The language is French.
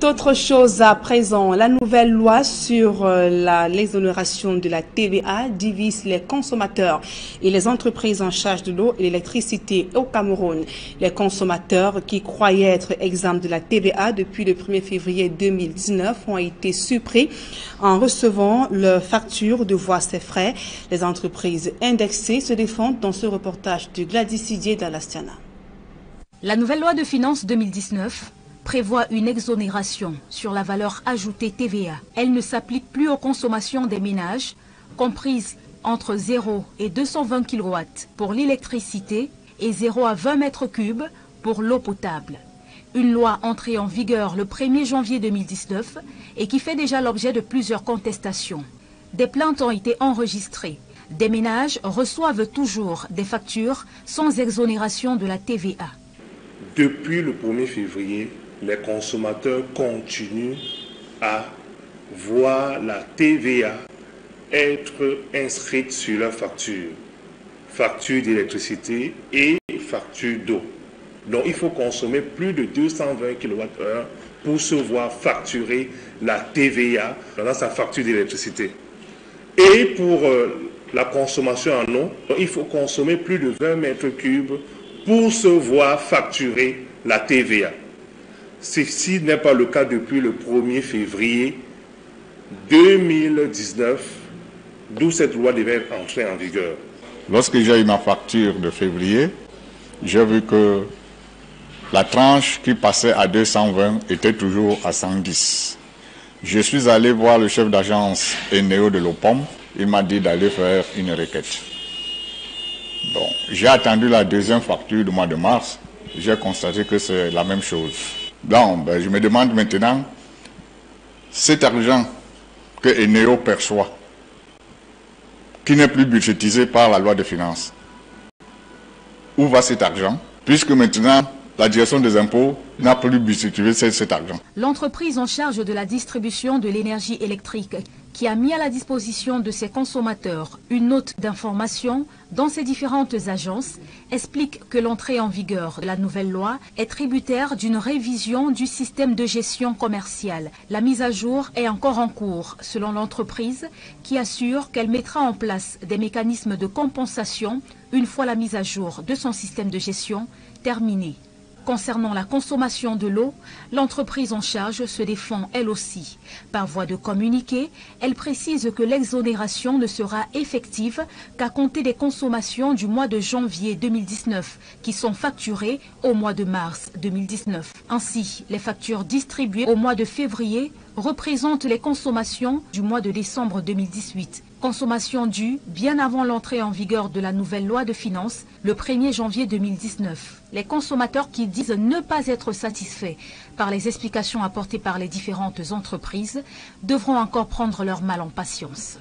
Autre chose à présent, la nouvelle loi sur l'exonération de la TVA divise les consommateurs et les entreprises en charge de l'eau et l'électricité au Cameroun. Les consommateurs qui croyaient être exempts de la TVA depuis le 1er février 2019 ont été surpris en recevant leur facture de voies et frais. Les entreprises indexées se défendent dans ce reportage de Gladys Sidier d'Alastiana. La nouvelle loi de finances 2019 prévoit une exonération sur la valeur ajoutée TVA. Elle ne s'applique plus aux consommations des ménages, comprises entre 0 et 220 kW pour l'électricité et 0 à 20 mètres cubes pour l'eau potable. Une loi entrée en vigueur le 1er janvier 2019 et qui fait déjà l'objet de plusieurs contestations. Des plaintes ont été enregistrées. Des ménages reçoivent toujours des factures sans exonération de la TVA. Depuis le 1er février, les consommateurs continuent à voir la TVA être inscrite sur leur facture. Facture d'électricité et facture d'eau. Donc il faut consommer plus de 220 kWh pour se voir facturer la TVA dans sa facture d'électricité. Et pour la consommation en eau, il faut consommer plus de 20 mètres cubes pour se voir facturer la TVA. Ceci n'est pas le cas depuis le 1er février 2019, d'où cette loi devait entrer en vigueur. Lorsque j'ai eu ma facture de février, j'ai vu que la tranche qui passait à 220 était toujours à 110. Je suis allé voir le chef d'agence Eneo de l'OPOM. Il m'a dit d'aller faire une requête. Bon, j'ai attendu la deuxième facture du mois de mars. J'ai constaté que c'est la même chose. Donc, je me demande maintenant, cet argent que Eneo perçoit, qui n'est plus budgétisé par la loi de finances, où va cet argent? Puisque maintenant, la direction des impôts n'a plus budgétisé cet argent. L'entreprise en charge de la distribution de l'énergie électrique qui a mis à la disposition de ses consommateurs une note d'information dans ses différentes agences explique que l'entrée en vigueur de la nouvelle loi est tributaire d'une révision du système de gestion commerciale. La mise à jour est encore en cours selon l'entreprise qui assure qu'elle mettra en place des mécanismes de compensation une fois la mise à jour de son système de gestion terminée. Concernant la consommation de l'eau, l'entreprise en charge se défend elle aussi. Par voie de communiqué, elle précise que l'exonération ne sera effective qu'à compter des consommations du mois de janvier 2019 qui sont facturées au mois de mars 2019. Ainsi, les factures distribuées au mois de février représentent les consommations du mois de décembre 2018. Consommation due bien avant l'entrée en vigueur de la nouvelle loi de finances le 1er janvier 2019. Les consommateurs qui disent ne pas être satisfaits par les explications apportées par les différentes entreprises devront encore prendre leur mal en patience.